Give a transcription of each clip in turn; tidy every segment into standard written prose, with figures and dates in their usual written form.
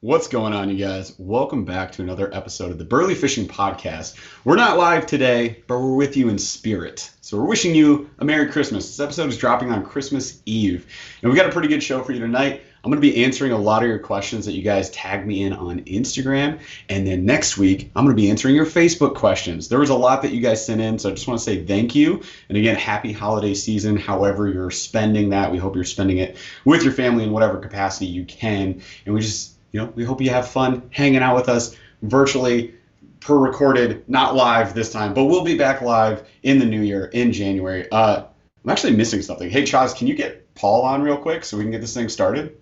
What's going on, you guys? Welcome back to another episode of the BurlyFishing podcast. We're not live today, but we're with you in spirit. So we're wishing you a Merry Christmas. This episode is dropping on Christmas Eve, and we got a pretty good show for you tonight. I'm going to be answering a lot of your questions that you guys tagged me in on Instagram, and then next week, I'm going to be answering your Facebook questions. There was a lot that you guys sent in, so I just want to say thank you. And again, happy holiday season, however you're spending that. We hope you're spending it with your family in whatever capacity you can, and we hope you have fun hanging out with us virtually, pre-recorded, not live this time, but we'll be back live in the new year in January. I'm actually missing something. Hey, Chaz, can you get Paul on real quick so we can get this thing started?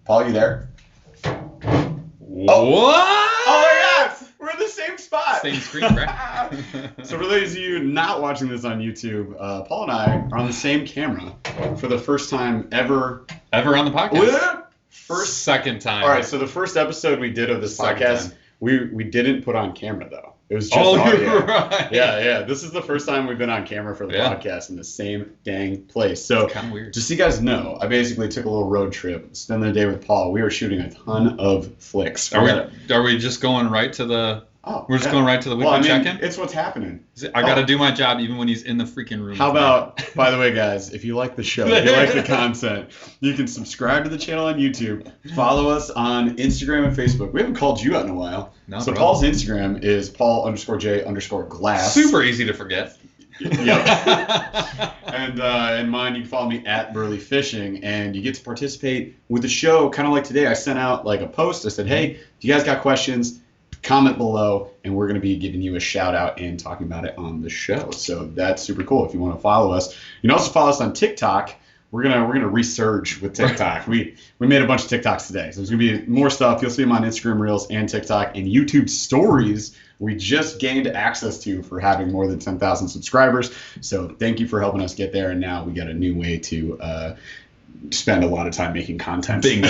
Paul, you there? What? Oh my God! We're in the same spot. Same screen, right? So for those of you not watching this on YouTube, Paul and I are on the same camera for the first time ever. Ever on the podcast? Second time. All right, so the first episode we did of this podcast, we didn't put on camera, though. It was just audio. Right. Yeah. This is the first time we've been on camera for the podcast in the same dang place. So kind of weird. Just so you guys know, I basically took a little road trip, spent the day with Paul. We were shooting a ton of flicks. Are we just going right to the... We're just going right to the weekly check-in? It's what's happening. I got to do my job even when he's in the freaking room. How about, by the way, guys, if you like the show, if you like the content, you can subscribe to the channel on YouTube, follow us on Instagram and Facebook. We haven't called you out in a while. No, so Paul's Instagram is Paul_J_glass. Super easy to forget. Yep. And mine, you can follow me at BurlyFishing, and you get to participate with the show. Kind of like today, I sent out like a post. I said, hey, if you guys got questions, comment below, and we're going to be giving you a shout out and talking about it on the show. So that's super cool. If you want to follow us, you can also follow us on TikTok. We're gonna resurge with TikTok. We made a bunch of TikToks today, so there's gonna be more stuff. You'll see them on Instagram Reels and TikTok and YouTube Stories. We just gained access to for having more than 10,000 subscribers. So thank you for helping us get there. And now we got a new way to spend a lot of time making content. Bingo.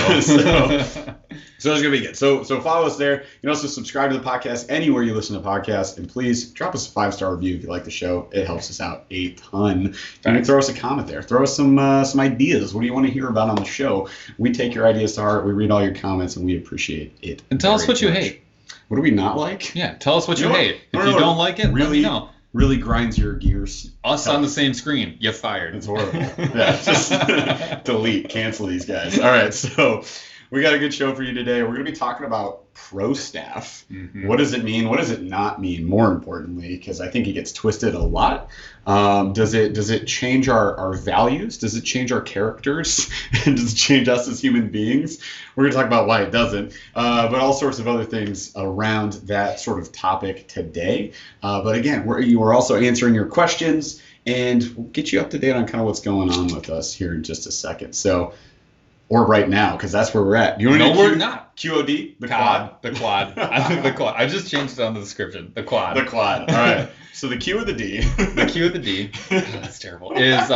So it's going to be good. So follow us there. You can also subscribe to the podcast anywhere you listen to podcasts. And please drop us a 5-star review if you like the show. It helps us out a ton. And throw us a comment there. Throw us some ideas. What do you want to hear about on the show? We take your ideas to heart. We read all your comments, and we appreciate it. And tell us what you hate. What do we not like? Yeah, tell us what you hate. If you don't like it, let me know. Really grinds your gears. Us on the same screen. You're fired. It's horrible. Yeah, just delete, cancel these guys. All right, so we got a good show for you today. We're going to be talking about pro staff. Mm-hmm. What does it mean? What does it not mean? More importantly, because I think it gets twisted a lot. Does it change our values? Does it change our characters? And does it change us as human beings? We're going to talk about why it doesn't, but all sorts of other things around that sort of topic today. But again, we're also answering your questions, and we'll get you up to date on kind of what's going on with us here in just a second. So, or right now, because that's where we're at. You no, we're not. QOD? The quad? The quad. I think the quad. I just changed it on the description. The quad. The quad. All right. So the Q of the D. The Q of the D. That's terrible. Is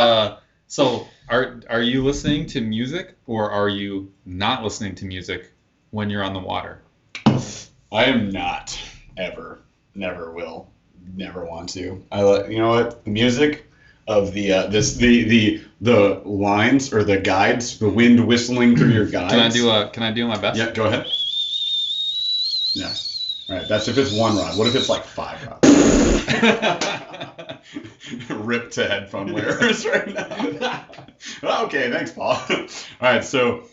so are you listening to music, or are you not listening to music when you're on the water? I am not ever. Never will. Never want to. You know what? The music of the lines or the guides, the wind whistling through your guides. Can I do my best? Yeah, go ahead. Yeah. All right, that's if it's one rod. What if it's like 5 rods? Rip to headphone wearers right now. Okay, thanks, Paul. All right, so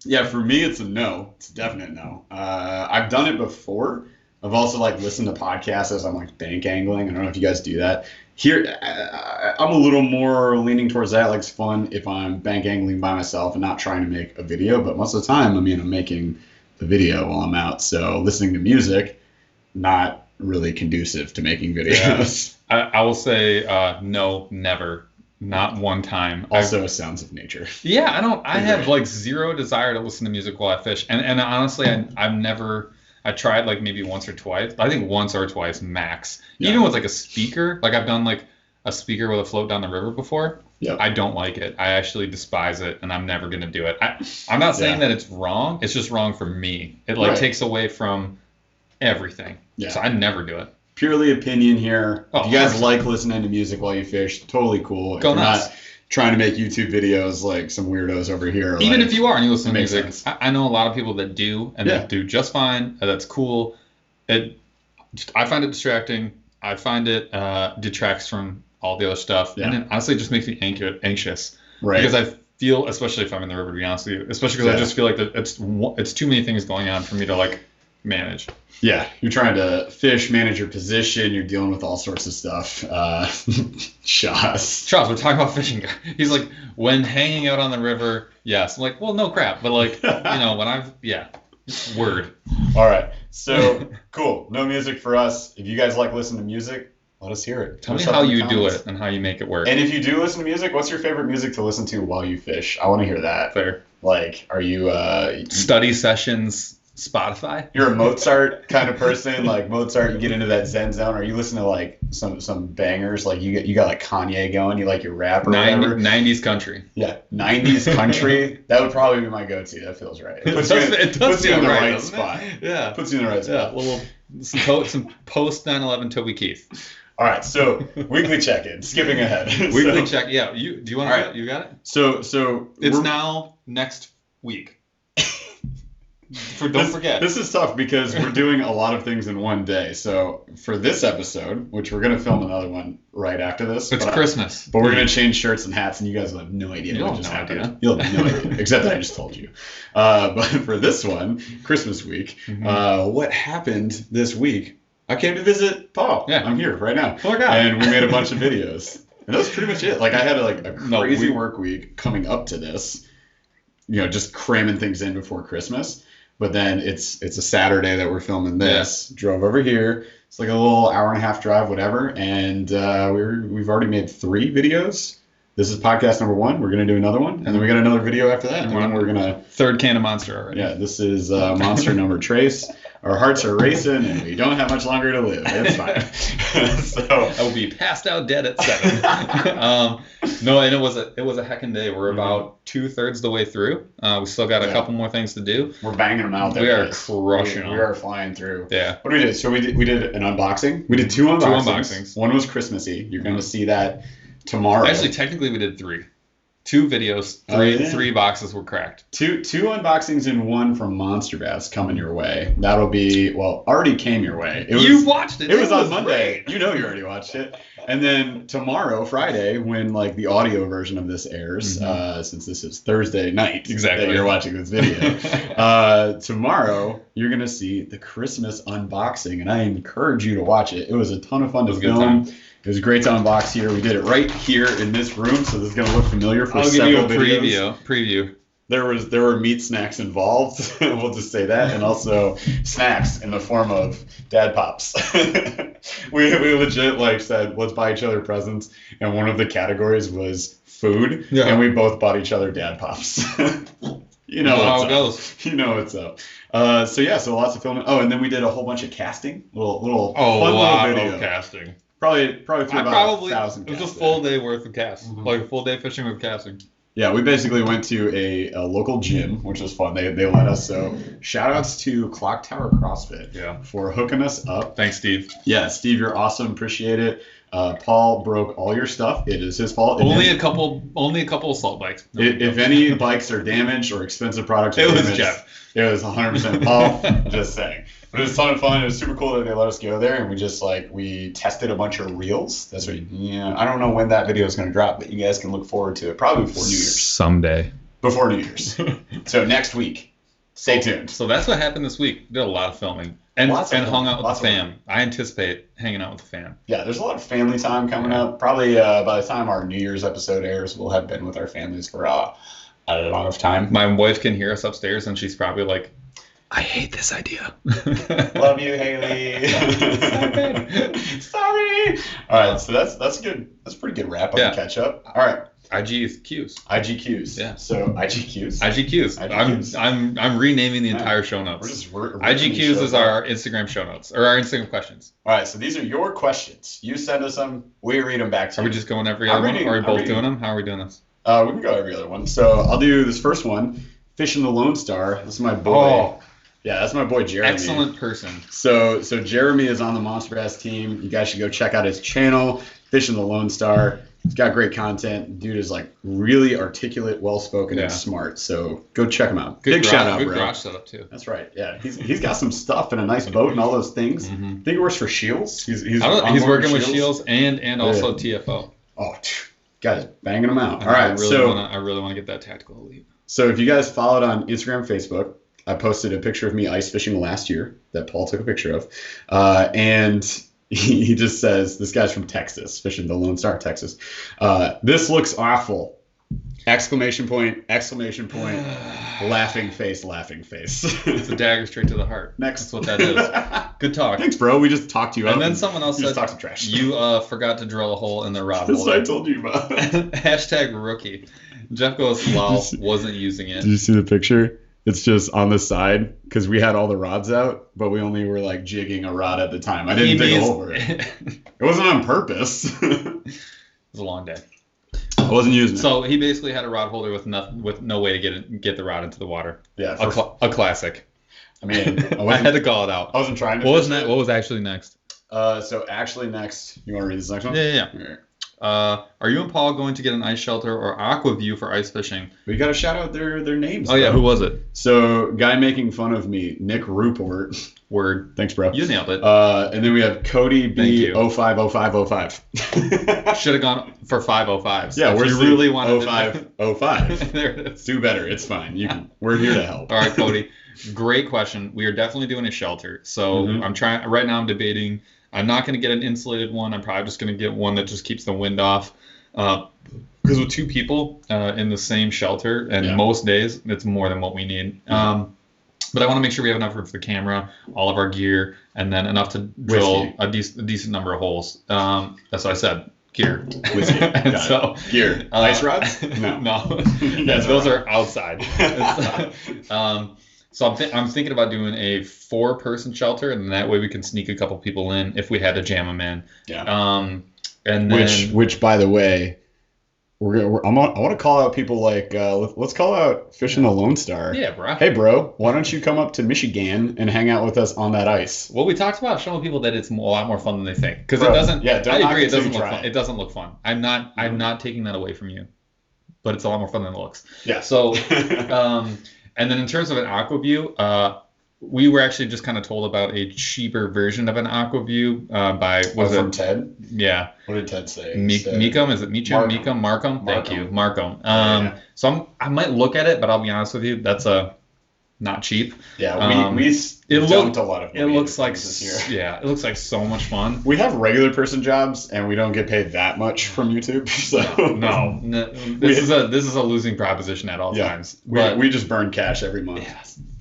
yeah, for me it's a no. It's a definite no. I've done it before. I've also listened to podcasts as I'm bank angling. I don't know if you guys do that. Here, I'm a little more leaning towards that. It's fun if I'm bank angling by myself and not trying to make a video. But most of the time, I'm making the video while I'm out. So listening to music, not really conducive to making videos. Yeah. I will say no, never. Not one time. Also, sounds of nature. Yeah, I have zero desire to listen to music while I fish. And honestly, I've never... I tried maybe once or twice. I think once or twice max. Yeah. Even with a speaker, I've done a speaker with a float down the river before. Yeah. I don't like it. I actually despise it, and I'm never gonna do it. I'm not saying that it's wrong. It's just wrong for me. It takes away from everything. Yeah. So I never do it. Purely opinion here. If you guys like listening to music while you fish, totally cool. Go nuts. trying to make YouTube videos like some weirdos over here. Even like, if you are and you listen to music, sense. I know a lot of people that do and that do just fine. That's cool. I find it distracting. I find it detracts from all the other stuff, and it honestly just makes me anxious. Right. Because I feel, especially if I'm in the river, to be honest with you, especially because I just feel like that it's too many things going on for me to like manage. Yeah, you're trying to fish, manage your position. You're dealing with all sorts of stuff. Charles, we're talking about fishing. He's like, when hanging out on the river, yes. I'm like, well, no crap, but like, when word. All right, so cool. No music for us. If you guys like listening to music, let us hear it. Tell me how you do it and how you make it work. And if you do listen to music, what's your favorite music to listen to while you fish? I want to hear that. Fair. Like, are you study sessions? Spotify? You're a Mozart kind of person, like Mozart. You get into that Zen zone. Or you listen to like some bangers, like you got like Kanye going. You like your rap or whatever. 90s country. Yeah, 90s country. That would probably be my go-to. That feels right. It puts you in the right spot. Yeah, puts you in the right spot. Well, some post 9/11 Toby Keith. All right, so weekly check-in. Skipping ahead. Weekly check. Yeah, do you want to? Right. You got it. So it's now next week. Don't forget. This is tough because we're doing a lot of things in one day. So for this episode, which we're going to film another one right after this. It's Christmas. But we're going to change shirts and hats, and you guys will have no idea what just happened. You'll have no idea, except that I just told you. But for this one, Christmas week, what happened this week? I came to visit Paul. Yeah. I'm here right now. Oh, my God. And we made a bunch of videos. And that was pretty much it. Like, I had a crazy work week coming up to this, just cramming things in before Christmas. But then it's a Saturday that we're filming this. Yeah. Drove over here. It's like a little hour and a half drive, whatever. And we've already made 3 videos. This is podcast number 1. We're going to do another one. And then we got another video after that. And then we're going to... Third can of Monster already. Yeah, this is Monster number Trace. Our hearts are racing, and we don't have much longer to live. It's fine. So I will be passed out dead at 7. No, and it was a heckin' day. We're about 2/3 the way through. We still got a couple more things to do. We're banging them out there. We are crushing them. We are flying through. Yeah. What did we do? So we did an unboxing. We did 2 unboxings. 2 unboxings. One was Christmassy. You're going to see that tomorrow. Actually, technically, we did 3. 2 videos, 3 boxes were cracked. Two unboxings and 1 from Monster Bass coming your way. That'll be, already came your way. You watched it. It was on Monday. Great. You know you already watched it. And then tomorrow, Friday, when the audio version of this airs, since this is Thursday night that you're watching this video, tomorrow you're going to see the Christmas unboxing. And I encourage you to watch it. It was a ton of fun to film. It was great to unbox here. We did it right here in this room, so this is going to look familiar for several videos. I'll give you a preview. There were meat snacks involved. We'll just say that, and also snacks in the form of dad pops. we legit said let's buy each other presents, and one of the categories was food, and we both bought each other dad pops. You know how it goes. You know what's up. So lots of filming. Oh, and then we did a whole bunch of casting. Fun little video. Of casting. Probably through about 1,000. It was a full day worth of casting, like a full day fishing with casting. Yeah, we basically went to a local gym, which was fun. They let us. So shout outs to Clock Tower CrossFit for hooking us up. Thanks, Steve. Yeah, Steve, you're awesome. Appreciate it. Paul broke all your stuff. It is his fault. Only a couple assault bikes. If any bikes are damaged or expensive products are damaged, was Jeff. It was 100% Paul. Just saying. But it was a ton of fun. It was super cool that they let us go there, and we just we tested a bunch of reels. That's what. I don't know when that video is going to drop, but you guys can look forward to it probably before New Year's. Someday. Before New Year's. So next week. Stay tuned. So that's what happened this week. Did a lot of filming and hung out with the fam. I anticipate hanging out with the fam. Yeah, there's a lot of family time coming up. Probably by the time our New Year's episode airs, we'll have been with our families for a lot of time. My wife can hear us upstairs, and she's probably like, I hate this idea. Love you, Haley. Sorry. All right, so that's good. That's a pretty good wrap up and catch up. All right. IGQs. IGQs. Yeah. So IGQs. IGQs. I'm renaming the entire show notes. IGQs is our Instagram show notes or our Instagram questions. All right. So these are your questions. You send us them. We read them back to you. Are we just going every other one? Or are we both doing them? How are we doing this? We can go every other one. So I'll do this first one. Fishing the Lone Star. This is my boy. Oh. Yeah, that's my boy Jeremy. Excellent person. So Jeremy is on the Monster Bass team. You guys should go check out his channel, Fishing the Lone Star. He's got great content. Dude is like really articulate, well-spoken, and smart. So go check him out. Big shout out, good bro. Good garage setup, too. That's right. Yeah, he's got some stuff and a nice boat and all those things. I think he works for Shields. He's working with Shields and also TFO. Oh, guys, banging them out. All right, right, I really want to get that Tactical Elite. So if you guys followed on Instagram, Facebook, I posted a picture of me ice fishing last year that Paul took a picture of, and he just says, this guy's from Texas, fishing the Lone Star, Texas. This looks awful. Exclamation point, laughing face. It's a dagger straight to the heart. Next. That's what that is. Good talk. Thanks, bro. We just talked to you. And then someone else said, talk some trash. You forgot to drill a hole in the rod holder. That's what I told you about. Hashtag rookie. Jeff goes, lol, wasn't using it. Did you see the picture? It's just on the side because we had all the rods out, but we only were like jigging a rod at the time. I didn't dig a hole for it. It wasn't on purpose. It was a long day. I wasn't using it. So he basically had a rod holder with no way to get the rod into the water. Yeah, a classic. I mean, I had to call it out. I wasn't trying to. What was actually next? So actually next, you want to read this next one? Yeah. Right. Are you and Paul going to get an ice shelter or aqua view for ice fishing? We got to shout out their names. Oh yeah, who was it? So guy making fun of me, Nick Ruport. Word. Thanks, bro. You nailed it. And then we have Cody B 050505. Should have gone for 505s. Yeah, you really wanted 0505. There it is. Do better. It's fine. We're here to help. All right, Cody. Great question. We are definitely doing a shelter. So I'm trying right now. I'm debating. I'm not going to get an insulated one. I'm probably just going to get one that just keeps the wind off. Because with two people in the same shelter, and most days, it's more than what we need. But I want to make sure we have enough room for the camera, all of our gear, and then enough to drill a decent number of holes. That's what I said. Gear. Whiskey. Gear. Ice rods? No. Those are outside. So I'm thinking about doing a 4-person shelter, and that way we can sneak a couple people in if we had to jam them in. Yeah. And then, which by the way, I want to call out people like let's call out Fishing the Lone Star. Yeah, bro. Hey, bro, why don't you come up to Michigan and hang out with us on that ice? Well, we talked about showing people that it's a lot more fun than they think, because it doesn't. Yeah, I agree. It doesn't look fun. It doesn't look fun. I'm not taking that away from you, but it's a lot more fun than it looks. Yeah. So, and then in terms of an aqua view, we were actually just kind of told about a cheaper version of an aqua view from Ted? Yeah. What did Ted say? Meekum? Is it Meacham? Meekum? Markham? Thank you. Markham. So I might look at it, but I'll be honest with you, that's not cheap. Yeah, we dumped a lot of money. It looks like this year. Yeah, it looks like so much fun. We have regular person jobs, and we don't get paid that much from YouTube. So no. This is a losing proposition at all times. We just burn cash every month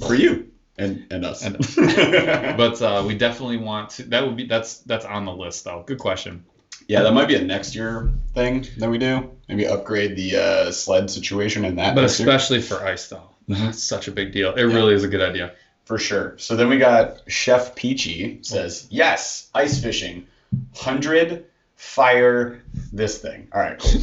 for you. And us. But we definitely want to. That's on the list though. Good question. Yeah, that might be a next year thing that we do. Maybe upgrade the sled situation in that. But especially for ice though, it's such a big deal. It really is a good idea. For sure. So then we got Chef Peachy says, yes, ice fishing, 100 fire this thing. All right, cool.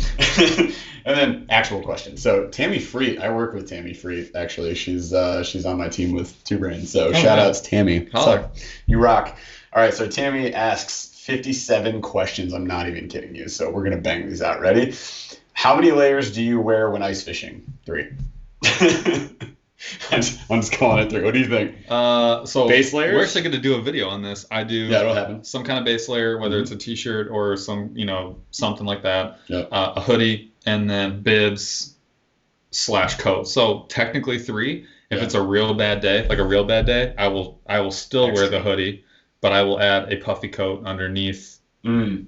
And then actual question. So Tammy Freet, I work with Tammy Freet actually. She's on my team with Two Brains. So shout outs Tammy. Holler. You rock. All right, so Tammy asks 57 questions. I'm not even kidding you. So we're gonna bang these out. Ready? How many layers do you wear when ice fishing? 3. I'm just calling it 3. What do you think? So base layers? We're actually going to do a video on this. I do. Yeah, it'll happen. Some kind of base layer, whether it's a t-shirt or something like that. Yep. A hoodie, and then bibs / coat. So technically 3. If it's a real bad day, I will still wear the hoodie, but I will add a puffy coat underneath the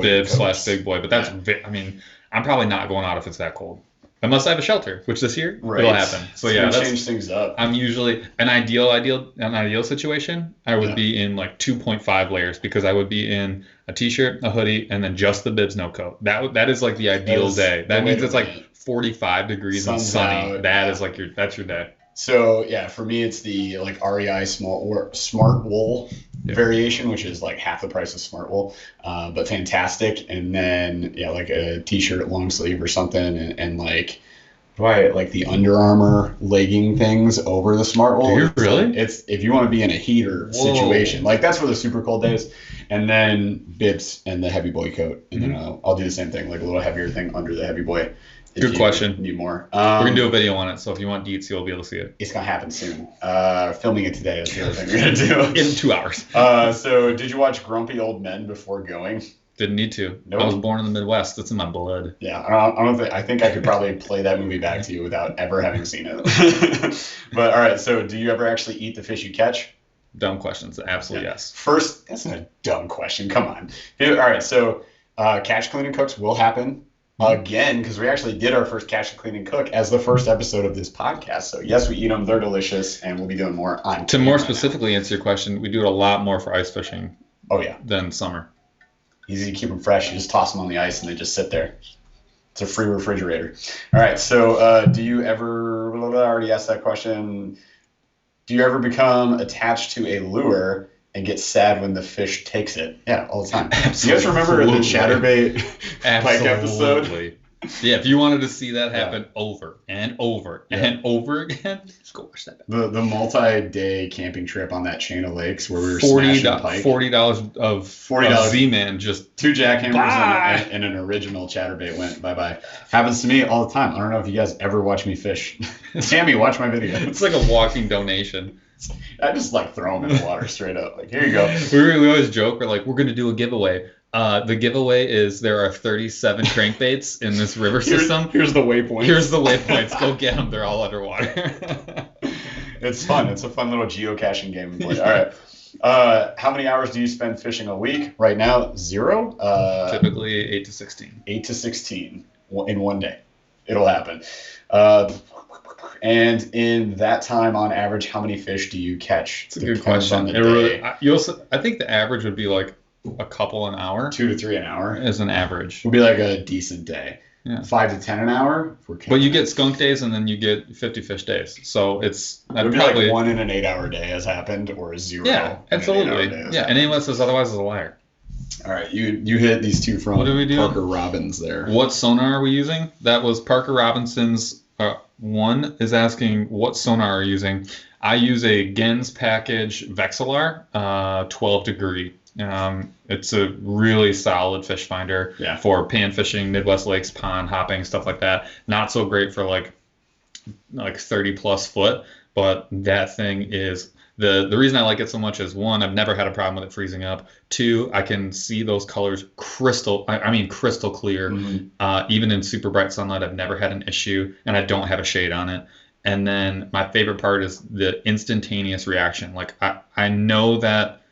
bib / big boy. But that's I'm probably not going out if it's that cold. Unless I have a shelter, which this year it'll happen. So yeah, that's change things up. I'm usually an ideal situation. I would be in like 2.5 layers because I would be in a t-shirt, a hoodie, and then just the bibs, no coat. That is like the ideal day. That means it's like 45 degrees and sunny. That's your day. So yeah, for me it's the like REI smart wool variation, which is like half the price of smart wool, but fantastic. And then like a t-shirt long sleeve or something, and like Right, like the Under Armour legging things over the Smart Wool. Do you really? It's if you want to be in a heater situation, like that's for the super cold days, and then bibs and the heavy boy coat, and then I'll do the same thing, like a little heavier thing under the heavy boy. Good question. Need more. We're gonna do a video on it, so if you want deets, you'll be able to see it. It's gonna happen soon. Filming it today is the other thing we're gonna do in 2 hours. So did you watch Grumpy Old Men before going? Didn't need to. Nope. I was born in the Midwest. It's in my blood. Yeah, I don't think. I think I could probably play that movie back to you without ever having seen it. But all right, so do you ever actually eat the fish you catch? Dumb questions. Absolutely yes. First, that's not a dumb question. Come on. All right, so catch, clean, and cooks will happen again because we actually did our first catch, clean, and cook as the first episode of this podcast. So yes, we eat them. They're delicious, and we'll be doing more on. To more specifically answer your question, we do it a lot more for ice fishing. Oh yeah. Than summer. Easy to keep them fresh. You just toss them on the ice and they just sit there. It's a free refrigerator. All right. So do you ever, I already asked that question. Do you ever become attached to a lure and get sad when the fish takes it? Yeah, all the time. Absolutely. You guys remember the chatterbait pike episode? Yeah, if you wanted to see that happen over and over and over again, just go watch that. The multi-day camping trip on that chain of lakes where we were smashing pike. $40 of Z-Man, just 2 jackhammers and an original chatterbait went bye-bye. Happens to me all the time. I don't know if you guys ever watch me fish. Tammy, watch my video. It's like a walking donation. I just like throw them in the water straight up. Like, here you go. We always joke, we're like, we're going to do a giveaway. The giveaway is there are 37 crankbaits in this river system. Here's the waypoints. Here's the waypoints. Go get them. They're all underwater. It's fun. It's a fun little geocaching game we play. All right. How many hours do you spend fishing a week? Right now, 0. Typically 8 to 16. 8 to 16 in one day. It'll happen. And in that time, on average, how many fish do you catch? It's a good question. I think the average would be like a couple an hour. 2 to 3 an hour as an average. Would be like a decent day. Yeah. 5 to 10 an hour. But you get skunk days and then you get 50 fish days. So it would be like 1 in an 8-hour day has happened, or a 0. Yeah, absolutely. Yeah, and anyone that says otherwise is a liar. All right, you hit these two from Parker Robbins there. What sonar are we using? That was Parker Robinson's. One is asking what sonar are you using. I use a Gens package Vexilar 12 degree. It's a really solid fish finder for pan fishing, Midwest lakes, pond hopping, stuff like that. Not so great for like 30 plus foot, but that thing is the reason I like it so much is 1, I've never had a problem with it freezing up. 2, I can see those colors crystal clear. Mm-hmm. Even in super bright sunlight, I've never had an issue, and I don't have a shade on it. And then my favorite part is the instantaneous reaction. Like I know that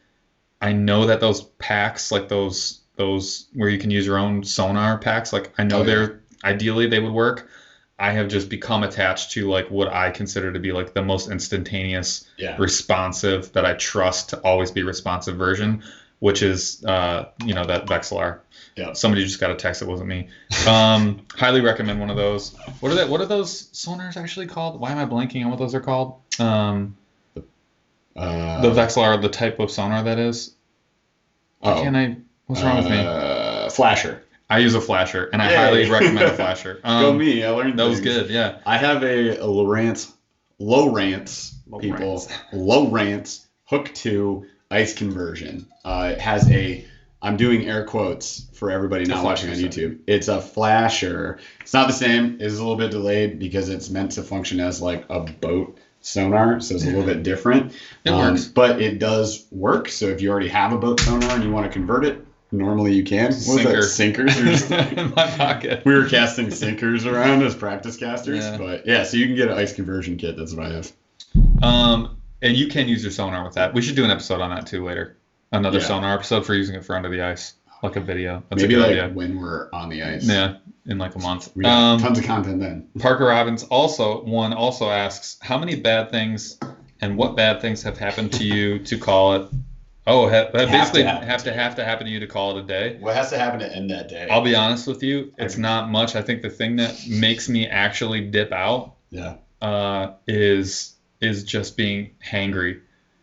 those packs, like those where you can use your own sonar packs, like I know ideally they would work. I have just become attached to like what I consider to be like the most instantaneous, responsive, that I trust to always be responsive version, which is that Vexilar. Yeah. Somebody just got a text. It wasn't me. Highly recommend one of those. What are those sonars actually called? Why am I blanking on what those are called? The Vexilar, the type of sonar that is. What's wrong with me? Flasher. I use a flasher, and I highly recommend a flasher. Go me! I learned that was good. Yeah. I have a Lowrance Hook 2 ice conversion. It has I'm doing air quotes for everybody not watching on YouTube. It's a flasher. It's not the same. It's a little bit delayed because it's meant to function as like a boat sonar, so it's a little bit different. It works, but it does work. So if you already have a boat sonar and you want to convert it, normally you can. Sinkers? In my pocket. We were casting sinkers around as practice casters, but so you can get an ice conversion kit. That's what I have. And you can use your sonar with that. We should do an episode on that too later. Another sonar episode for using it for under the ice, like a video. That's maybe like idea. When we're on the ice. Yeah, in like a month. We have tons of content then. Parker Robbins also asks, how many bad things and what bad things have happened to you to call it? Have to happen to you to call it a day. What has to happen to end that day? I'll be honest with you, it's not much. I think the thing that makes me actually dip out, is just being hangry.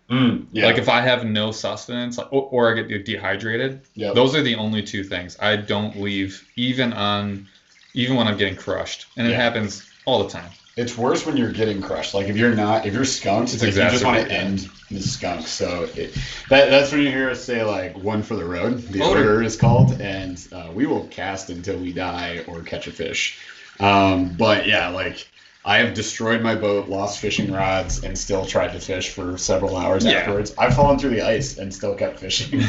Like if I have no sustenance, or I get dehydrated, those are the only two things. I don't leave even when I'm getting crushed, and it happens all the time. It's worse when you're getting crushed. Like if you're skunked, It's like, you just want to exacerbated. end the skunk. So that's when you hear us say like one for the road. The Odor. odor is called, and we will cast until we die or catch a fish. But yeah, like I have destroyed my boat, lost fishing rods, and still tried to fish for several hours afterwards. I've fallen through the ice and still kept fishing.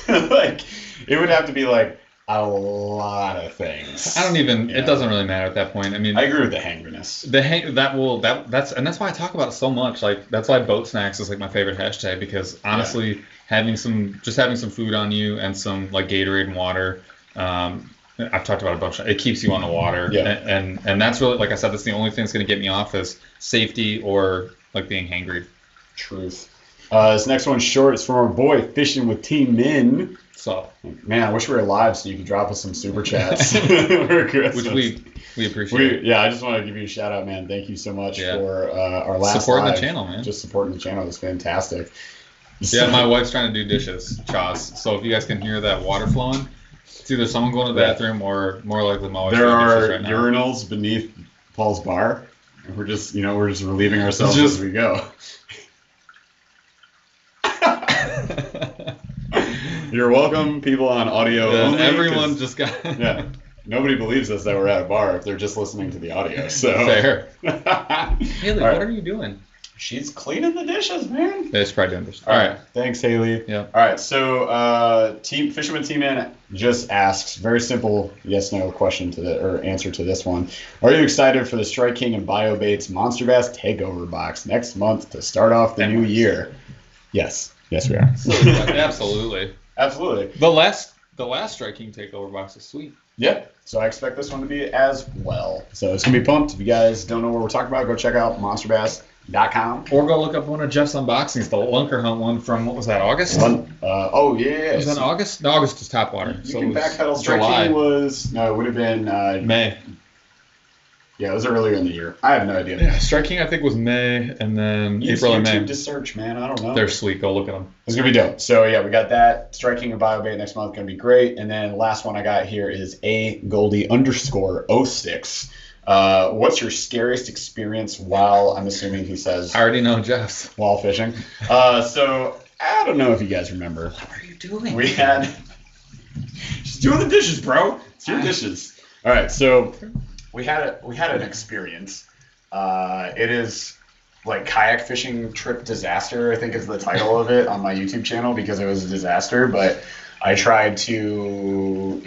Like it would have to be like a lot of things. It doesn't really matter at that point. I mean, I agree with the hangriness. That's why I talk about it so much. Like that's why boat snacks is like my favorite hashtag, because honestly, having some food on you and some like Gatorade and water, I've talked about it a bunch. It keeps you on the water, and that's really, like I said, that's the only thing that's going to get me off is safety or like being hangry. Truth. This next one's short. It's from our boy Fishing with Team Min. So, man, I wish we were live so you could drop us some super chats. Which we appreciate. I just want to give you a shout out, man. Thank you so much for our last supporting live. The channel, man. Just supporting the channel is fantastic. Yeah, my wife's trying to do dishes, Chaz. So if you guys can hear that water flowing, it's either someone going to the bathroom or more likely my wife's there doing are dishes right now. urinals beneath Paul's bar. And we're just relieving ourselves as we go. You're welcome, people on audio only. Everyone just got... Yeah. Nobody believes us that we're at a bar if they're just listening to the audio. So fair. Haley, what are you doing? She's cleaning the dishes, man. Yeah, she's probably doing dishes. All right. Thanks, Haley. Yeah. All right. So Fisherman Team In just asks, very simple yes/no question answer to this one. Are you excited for the Strike King and BioBaits Monster Bass Takeover box next month to start off the new year? Yes. Yes, we are. Absolutely. Absolutely. The last Strike King Takeover box is sweet. Yeah. So I expect this one to be as well. So it's going to be pumped. If you guys don't know what we're talking about, go check out monsterbass.com. Or go look up one of Jeff's unboxings, the Lunker Hunt one from, what was that, August? Oh, yeah. Was that August? No, August is Topwater. You can backpedal. Strike King it would have been... May. Yeah, it was earlier in the year. I have no idea. Yeah, Strike King I think was May, and then April and May. YouTube to search, man. I don't know. They're sweet. Go look at them. It's going to be dope. So, yeah, we got that. Strike King and BioBait next month. Going to be great. And then last one I got here is @Goldie_06. What's your scariest experience while, I'm assuming he says... I already know Jeff's. While fishing. So, I don't know if you guys remember. What are you doing? We had... She's doing the dishes, bro. It's your dishes. All right, so... We had an experience. It is like kayak fishing trip disaster, I think is the title of it on my YouTube channel, because it was a disaster. But I tried to,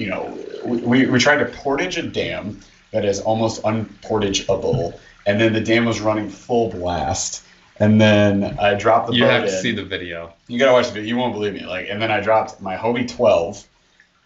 we tried to portage a dam that is almost unportageable, and then the dam was running full blast. And then I dropped the boat in. You have to see the video. You gotta watch the video. You won't believe me. And then I dropped my Hobie 12.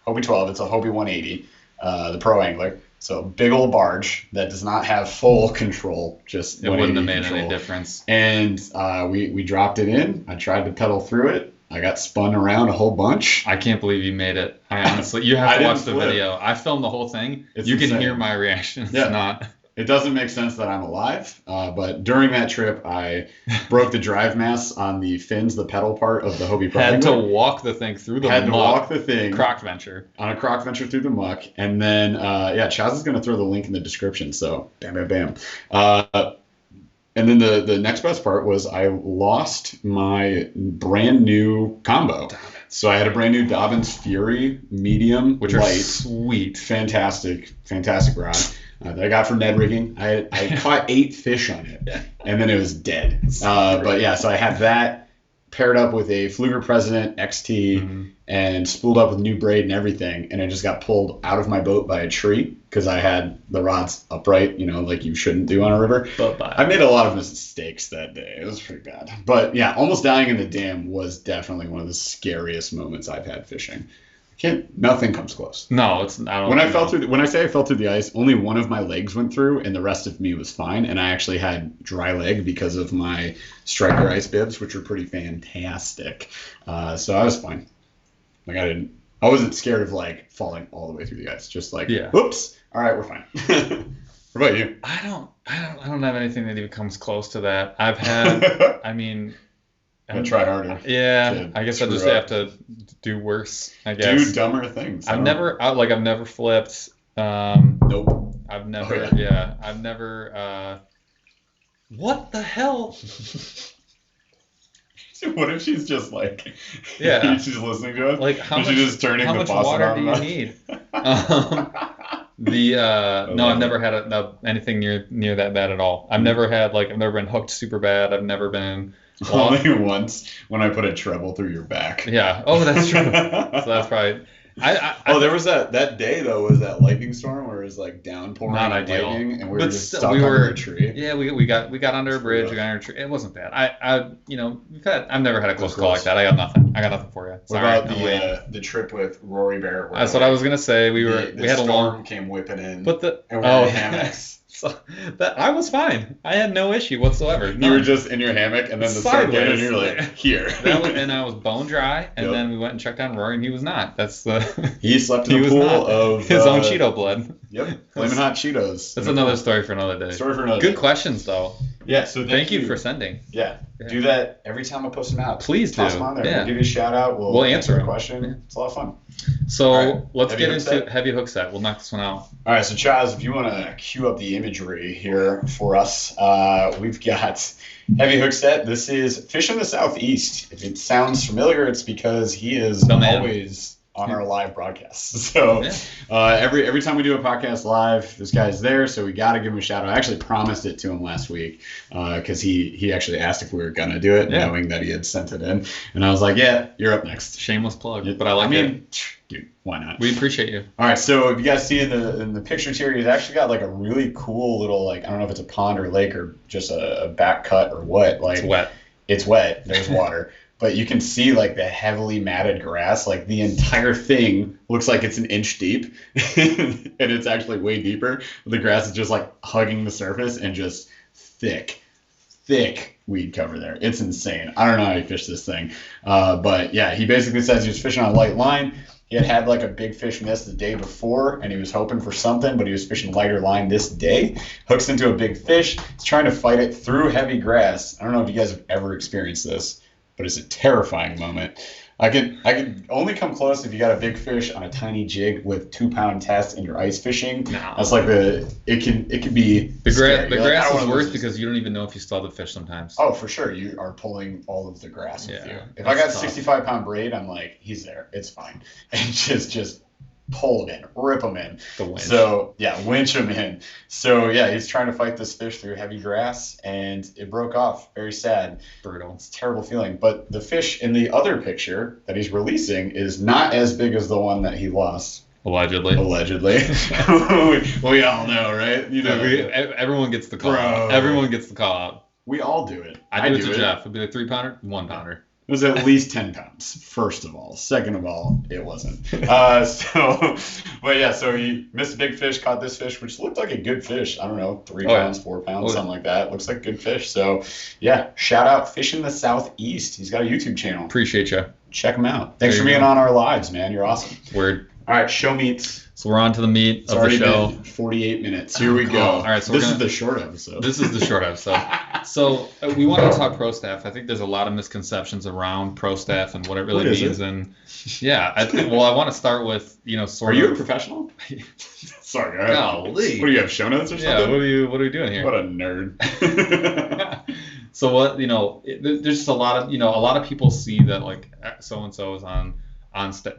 Hobie 12. It's a Hobie 180, the Pro Angler. So big old barge that does not have full control, just it wouldn't have made control. any difference. And we dropped it in. I tried to pedal through it. I got spun around a whole bunch. I can't believe you made it. I honestly, you have to watch the video. I filmed the whole thing. You can hear my reaction. It's not. It doesn't make sense that I'm alive, but during that trip, I broke the drive mass on the fins, the pedal part of the Hobie Pro. Had to walk the thing through the muck. Had to walk the thing. Croc venture. On a croc venture through the muck. And then, Chaz is going to throw the link in the description, so bam, bam, bam. And then the next best part was I lost my brand new combo. So I had a brand new Dobbins Fury medium, which are sweet. Fantastic rod. That I got from Ned Rigging. I caught 8 fish on it, and then it was dead. So I had that paired up with a Fluger President XT and spooled up with new braid and everything, and it just got pulled out of my boat by a tree because I had the rods upright, like you shouldn't do on a river. I made a lot of mistakes that day. It was pretty bad. But yeah, almost dying in the dam was definitely one of the scariest moments I've had fishing. Nothing comes close. No, it's not. When I say I fell through the ice, only one of my legs went through, and the rest of me was fine. And I actually had dry leg because of my Striker ice bibs, which were pretty fantastic. So I was fine. I wasn't scared of falling all the way through the ice. Just whoops. All right, we're fine. What about you? I don't have anything that even comes close to that. I've had. I try harder. Yeah, I guess I just have to do worse. I guess do dumber things. I've never flipped. Nope. I've never, I've never, what the hell? What if she's just like, she's listening to us? Like, how much water do you need? No, I've never had anything near that bad at all. I've never been hooked super bad. I've never been. Only once when I put a treble through your back. Yeah. Oh, that's true. So that's probably. There was that day though, was that lightning storm where it was like downpouring not and ideal, lightning, and we were just stuck under a tree. Yeah, we got under a bridge. We got under a tree. It wasn't bad. I've never had a close call like that. I got nothing for you. Sorry. What about the trip with Rory Bear? That's what I was gonna say. We had a storm came whipping in. But and we're in hammocks. So I was fine. I had no issue whatsoever. You were just in your hammock, and then the sun came, and you're like, here. And I was bone dry, and then we went and checked on Rory, and he was not. He slept in a pool of his own Cheeto blood. Yep, flaming hot Cheetos. That's another story for another day. Good questions, though. Yeah, so thank you for sending. Yeah, do that every time I post them out. Please do. Toss them on there. We'll give you a shout out. We'll answer a question. Yeah. It's a lot of fun. So let's get into heavy hook set. We'll knock this one out. All right, so Chaz, if you want to cue up the imagery here for us, we've got heavy hook set. This is Fish in the Southeast. If it sounds familiar, it's because he is always on our live broadcasts. So every time we do a podcast live, this guy's there, so we got to give him a shout out. I actually promised it to him last week because he actually asked if we were going to do it, knowing that he had sent it in. And I was like, yeah, you're up next. Shameless plug, but I like it. Dude, why not? We appreciate you. All right, so if you guys see in the pictures here, he's actually got like a really cool little, like, I don't know if it's a pond or lake or just a back cut or what. Like, it's wet. It's wet. There's water. But you can see like the heavily matted grass, like the entire thing looks like it's an inch deep and it's actually way deeper. The grass is just like hugging the surface and just thick weed cover there. It's insane. I don't know how he fished this thing. But yeah, he basically says he was fishing on a light line. He had like a big fish miss the day before and he was hoping for something, but he was fishing lighter line this day. Hooks into a big fish. He's trying to fight it through heavy grass. I don't know if you guys have ever experienced this, but it's a terrifying moment. I can only come close if you got a big fish on a tiny jig with 2-pound test and you're ice fishing. No. That's like it can be the grass is worse because you don't even know if you still have the fish sometimes. Oh, for sure. You are pulling all of the grass with you. If I got 65-pound braid, I'm like, he's there. It's fine. And just pull him in, rip him in. The winch. So yeah, winch him in. So yeah, he's trying to fight this fish through heavy grass, and it broke off. Very sad. Brutal. It's a terrible feeling. But the fish in the other picture that he's releasing is not as big as the one that he lost. Allegedly. we all know, right? You know, everyone gets the call out. Everyone gets the call out. We all do it. I do it to Jeff. It'd be like 3-pounder, 1-pounder. It was at least 10 pounds, first of all. Second of all, it wasn't. So he missed a big fish, caught this fish, which looked like a good fish. I don't know, 3 pounds, 4 pounds, something like that. Looks like a good fish. So, yeah, shout out Fish in the Southeast. He's got a YouTube channel. Appreciate you. Check him out. Thanks for being on our lives, man. You're awesome. Word. All right, show meets. So we're on to the meat of the show. Been 48 minutes. Here we go. All right, so this is the short episode. This is the short episode. So we want to talk pro staff. I think there's a lot of misconceptions around pro staff and what it really means. And yeah, I want to start with Are you a professional? Sorry, golly. What do you have, show notes or something? Yeah, what are we doing here? What a nerd. So there's just a lot of people see that like so and so is on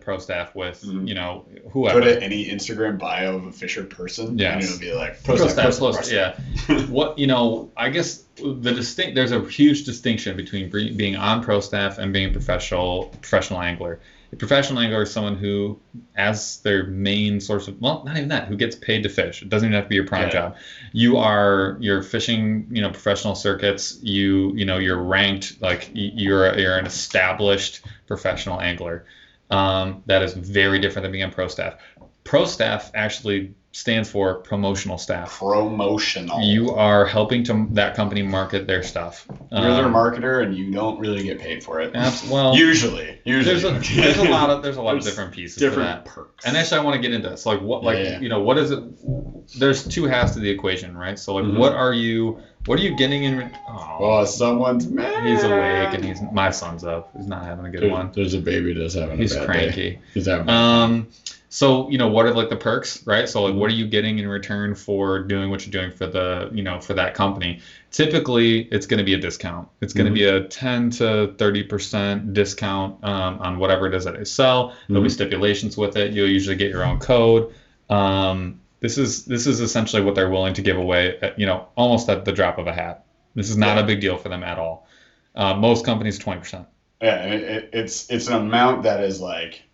pro staff with whoever. Go to any Instagram bio of a fisher person, and it'll be like pro staff. Yeah. What I guess there's a huge distinction between being on pro staff and being a professional angler. A professional angler is someone who, as their main source of, well, not even that, who gets paid to fish. It doesn't even have to be your prime job. You're fishing, professional circuits. You're ranked, like you're an established professional angler. That is very different than being on pro staff. Pro staff actually stands for promotional staff. Promotional. You are helping that company market their stuff. You're their marketer, and you don't really get paid for it. Well, usually. There's a lot of different pieces. Different perks. And actually, I want to get into this. Like what? What is it? There's two halves to the equation, right? So like, what are you getting in? Oh, someone's mad. He's awake, and my son's up. He's not having a good one. There's a baby that's having a bad cranky. Day. He's having. So, what are like the perks, right? So like, what are you getting in return for doing what you're doing for the, for that company? Typically, it's going to be a discount. It's going to be a 10 to 30% discount on whatever it is that they sell. There'll be stipulations with it. You'll usually get your own code. This is essentially what they're willing to give away, almost at the drop of a hat. This is not a big deal for them at all. Most companies, 20%. Yeah, and it's an amount that is like,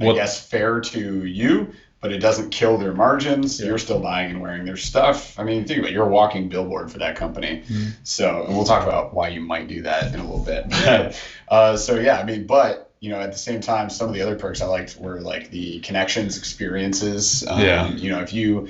I guess, fair to you, but it doesn't kill their margins. Yeah. You're still buying and wearing their stuff. I mean, think about it, you're a walking billboard for that company. So, and we'll talk about why you might do that in a little bit. So yeah, I mean, but at the same time, some of the other perks I liked were like the connections, experiences. If you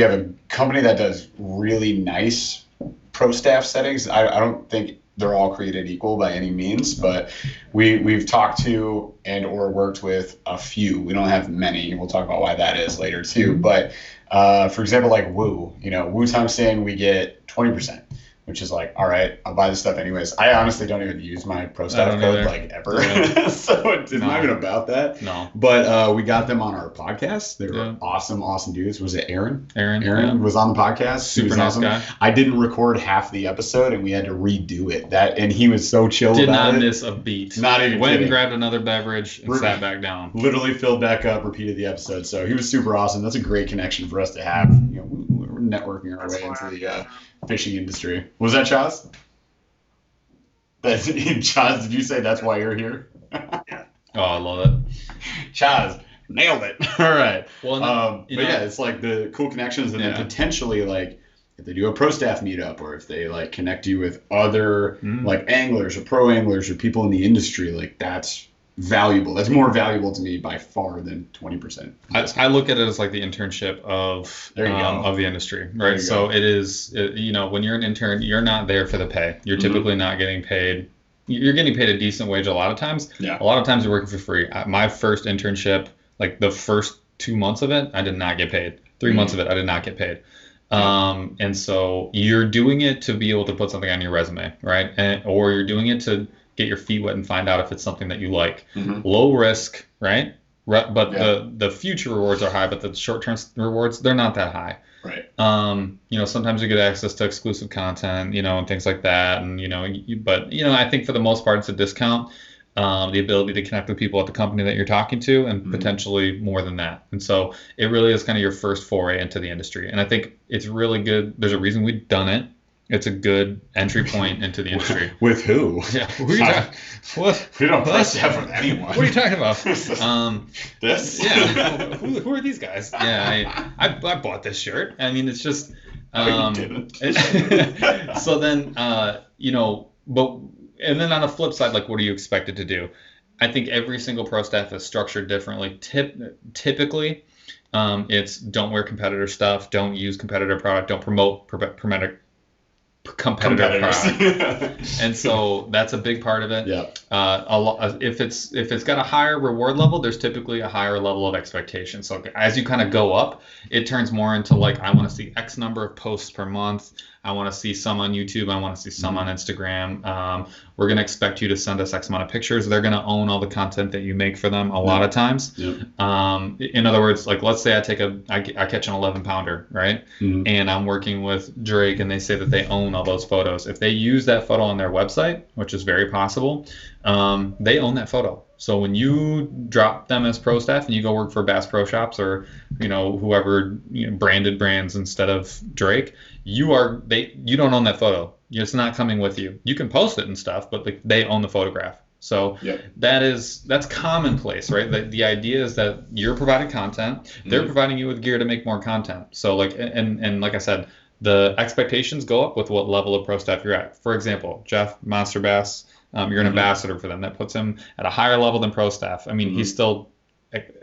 have a company that does really nice pro staff settings, I don't think they're all created equal by any means, but we've talked to and or worked with a few. We don't have many. We'll talk about why that is later too. But for example, like Woo, Woo Tungsten, we get 20%, which is like, all right, I'll buy this stuff anyways. I honestly don't even use my pro staff code like ever. Yeah. So it's not even about that. No. But we got them on our podcast. They were awesome dudes. Was it Aaron? Aaron was on the podcast. Super nice guy. I didn't record half the episode and we had to redo it. And he was so chill about it. Did not miss a beat. Not even Went kidding. And grabbed another beverage and sat back down. Literally filled back up, repeated the episode. So he was super awesome. That's a great connection for us to have. We're networking our way into the fishing industry. Was that Chaz? Chaz, did you say that's why you're here? Oh, I love it. Chaz, nailed it. All right. Well, it's like the cool connections, and then potentially like if they do a pro staff meetup, or if they like connect you with other like anglers or pro anglers or people in the industry, like that's valuable. That's more valuable to me by far than 20%. I look at it as like the internship of the industry, right? So it is, when you're an intern, you're not there for the pay. You're typically not getting paid. You're getting paid a decent wage a lot of times. Yeah. A lot of times you're working for free. My first internship, like the first 2 months of it, I did not get paid. 3 months of it, I did not get paid. And so you're doing it to be able to put something on your resume, right? Or you're doing it to get your feet wet and find out if it's something that you like. Low risk, right? But the future rewards are high, but the short-term rewards, they're not that high. Right. Sometimes you get access to exclusive content, and things like that. And, I think for the most part, it's a discount. The ability to connect with people at the company that you're talking to, and potentially more than that. And so it really is kind of your first foray into the industry. And I think it's really good. There's a reason we've done it. It's a good entry point into the industry. With who? Yeah. Who are you talking? What? We don't press that with anyone. What are you talking about? This? Yeah. Who are these guys? Yeah. I bought this shirt. I mean, it's just. No, you didn't. So then, and then on the flip side, like, what are you expected to do? I think every single pro staff is structured differently. Typically, it's don't wear competitor stuff, don't use competitor product, don't promote competitor product. And so that's a big part of it. Yeah. If it's got a higher reward level, there's typically a higher level of expectation. So as you kind of go up, it turns more into like, I want to see X number of posts per month. I want to see some on YouTube. I want to see some on Instagram. We're going to expect you to send us X amount of pictures. They're going to own all the content that you make for them a lot of times. In other words, like, let's say I catch an 11 pounder, right? And I'm working with Drake and they say that they own all those photos. If they use that photo on their website, which is very possible, they own that photo. So when you drop them as pro staff and you go work for Bass Pro Shops or, whoever, branded brands instead of Drake, you don't own that photo. It's not coming with you. You can post it and stuff, but they own the photograph. So that's commonplace, right? The idea is that you're providing content, they're providing you with gear to make more content. So and like I said, the expectations go up with what level of pro staff you're at. For example, Jeff, Monster Bass, you're an ambassador for them. That puts him at a higher level than pro staff. I mean, he's still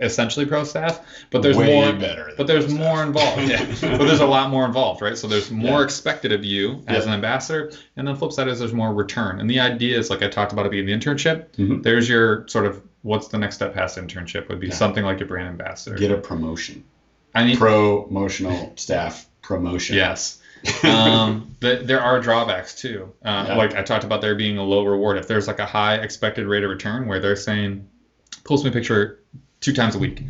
essentially pro staff, but there's more involved. But there's a lot more involved, right? So there's more expected of you as an ambassador, and the flip side is there's more return. And the idea is, like I talked about it being the internship, there's your sort of what's the next step past internship would be something like a brand ambassador. Get a promotion. Promotional staff promotion. Yes. There are drawbacks too. Like I talked about there being a low reward. If there's like a high expected rate of return where they're saying, post me a picture 2 times a week.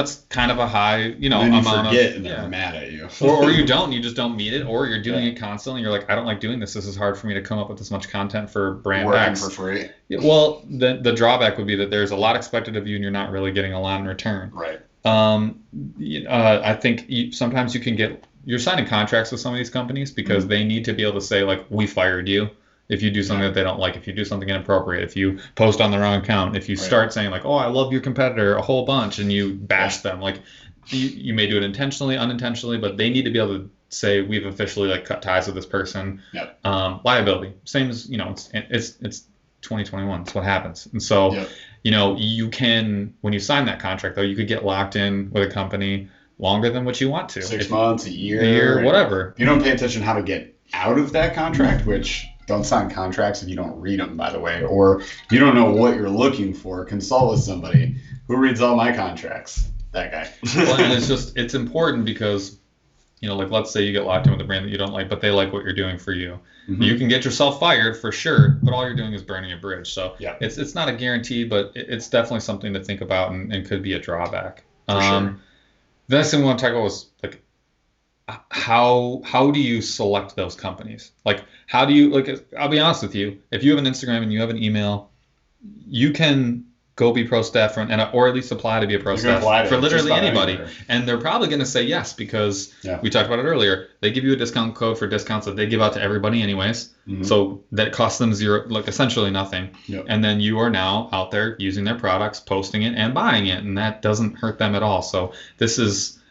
that's kind of a high, and then amount you forget of, and they're mad at you. or you don't, you just don't meet it, or you're doing it constantly. You're like, I don't like doing this. This is hard for me to come up with this much content for brand Working X. for free. Yeah, well, the drawback would be that there's a lot expected of you, and you're not really getting a lot in return. Right. I think sometimes you're signing contracts with some of these companies because they need to be able to say, like, we fired you if you do something that they don't like, if you do something inappropriate, if you post on the wrong account, if you start saying, like, oh, I love your competitor a whole bunch, and you bash them. Like, you may do it intentionally, unintentionally, but they need to be able to say, we've officially, like, cut ties with this person. Yep. Liability. Same as, it's 2021. It's what happens. And so, you can, when you sign that contract, though, you could get locked in with a company longer than what you want to. 6 months, a year, whatever. If you don't pay attention how to get out of that contract, which don't sign contracts if you don't read them, by the way, or you don't know what you're looking for, consult with somebody who reads all my contracts. That guy. Well, and it's important because, like, let's say you get locked in with a brand that you don't like, but they like what you're doing for you. Mm-hmm. You can get yourself fired for sure, but all you're doing is burning a bridge. So it's not a guarantee, but it's definitely something to think about and could be a drawback. For sure. The next thing we want to talk about was, like, how do you select those companies? Like, how do you, like, I'll be honest with you, if you have an Instagram and you have an email, you can go be pro staff or at least apply to be a pro staff for literally anybody. Anywhere. And they're probably going to say yes because we talked about it earlier. They give you a discount code for discounts that they give out to everybody anyways. Mm-hmm. So that costs them zero, like essentially nothing. Yep. And then you are now out there using their products, posting it and buying it. And that doesn't hurt them at all. So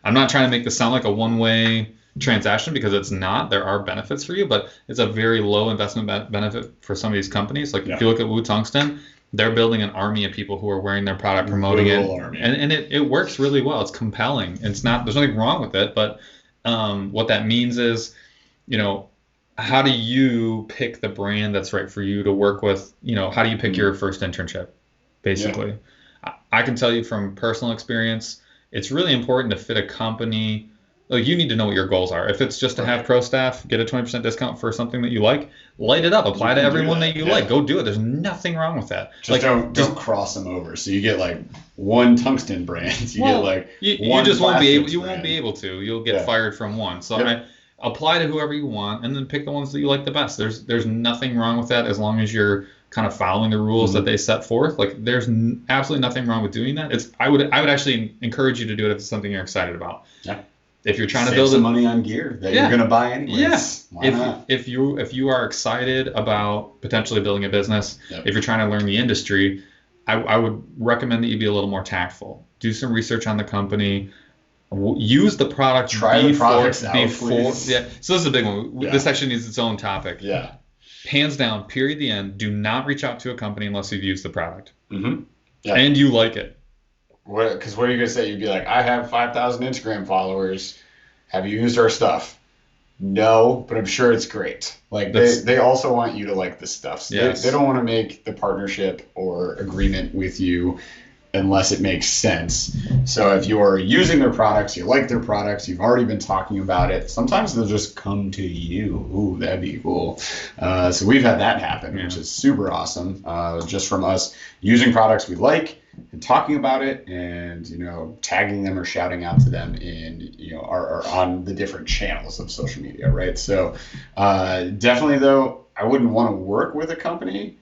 I'm not trying to make this sound like a one-way transaction because it's not. There are benefits for you, but it's a very low investment benefit for some of these companies. Like if you look at Wu Tungsten, they're building an army of people who are wearing their product, promoting it, and it works really well. It's compelling. There's nothing wrong with it, but what that means is, how do you pick the brand that's right for you to work with? How do you pick your first internship, basically? Yeah. I can tell you from personal experience, it's really important to fit a company. Like, you need to know what your goals are. If it's just to have pro staff, get a 20% discount for something that you like, light it up. Apply to everyone that you like. Go do it. There's nothing wrong with that. Just don't cross them over. So you get like one tungsten brand. You just won't be able. You won't be able to. You'll get fired from one. So apply to whoever you want, and then pick the ones that you like the best. There's nothing wrong with that as long as you're kind of following the rules that they set forth. Like, there's absolutely nothing wrong with doing that. I would actually encourage you to do it if it's something you're excited about. Yeah. If you're trying to build some money on gear that you're going to buy anyways. Yes. Why not? If you are excited about potentially building a business, if you're trying to learn the industry, I would recommend that you be a little more tactful. Do some research on the company. Use the product. Try the products out, please. Yeah. So this is a big one. This actually needs its own topic. Yeah. Hands down, period, the end. Do not reach out to a company unless you've used the product. Mm-hmm. Yeah. And you like it. Because what are you going to say? You'd be like, I have 5,000 Instagram followers. Have you used our stuff? No, but I'm sure it's great. Like, they also want you to like this stuff. So they don't want to make the partnership or agreement with you unless it makes sense. So if you are using their products, you like their products, you've already been talking about it, sometimes they'll just come to you. Ooh, that'd be cool. So we've had that happen, which is super awesome. Just from us using products we like and talking about it and, tagging them or shouting out to them in, are on the different channels of social media, right? So definitely, though, I wouldn't want to work with a company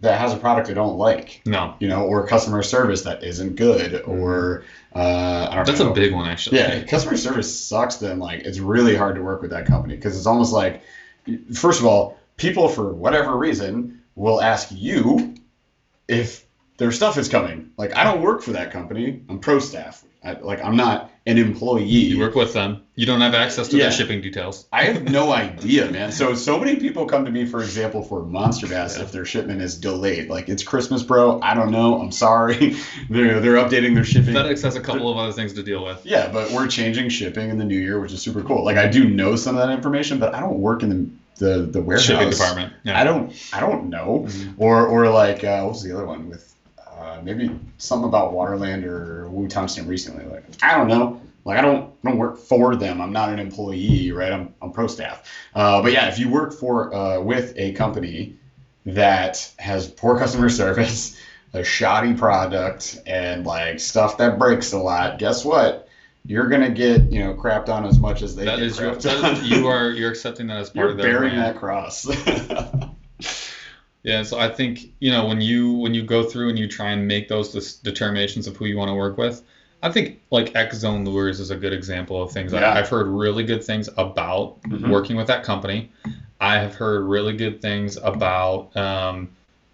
that has a product I don't like. No. Or customer service that isn't good, or I don't know. That's a big one, actually. Yeah, customer service sucks. Then it's really hard to work with that company because it's almost like, first of all, people for whatever reason will ask you if their stuff is coming. Like, I don't work for that company. I'm pro staff. I'm not an employee. You work with them. You don't have access to their shipping details. I have no idea, man. So many people come to me, for example, for monster bass if their shipment is delayed. Like, it's Christmas, bro. I don't know. I'm sorry. They're updating their shipping. FedEx has a couple of other things to deal with. Yeah, but we're changing shipping in the new year, which is super cool. Like, I do know some of that information, but I don't work in the warehouse. Shipping department. Yeah. I don't know. Mm-hmm. Or like, what was the other one with? Maybe something about Waterland or Wu Tungsten recently. Like, I don't know. Like, I don't work for them. I'm not an employee, right? I'm pro staff. But yeah, if you work with a company that has poor customer service, a shoddy product and like stuff that breaks a lot, guess what? You're gonna get, crapped on as much as they That get is crapped on. you're accepting that as part of their bearing brand. that cross. Yeah, so I think, when you go through and you try and make those determinations of who you want to work with, I think like X Zone Lures is a good example of things. Yeah. I've heard really good things about working with that company. I have heard really good things about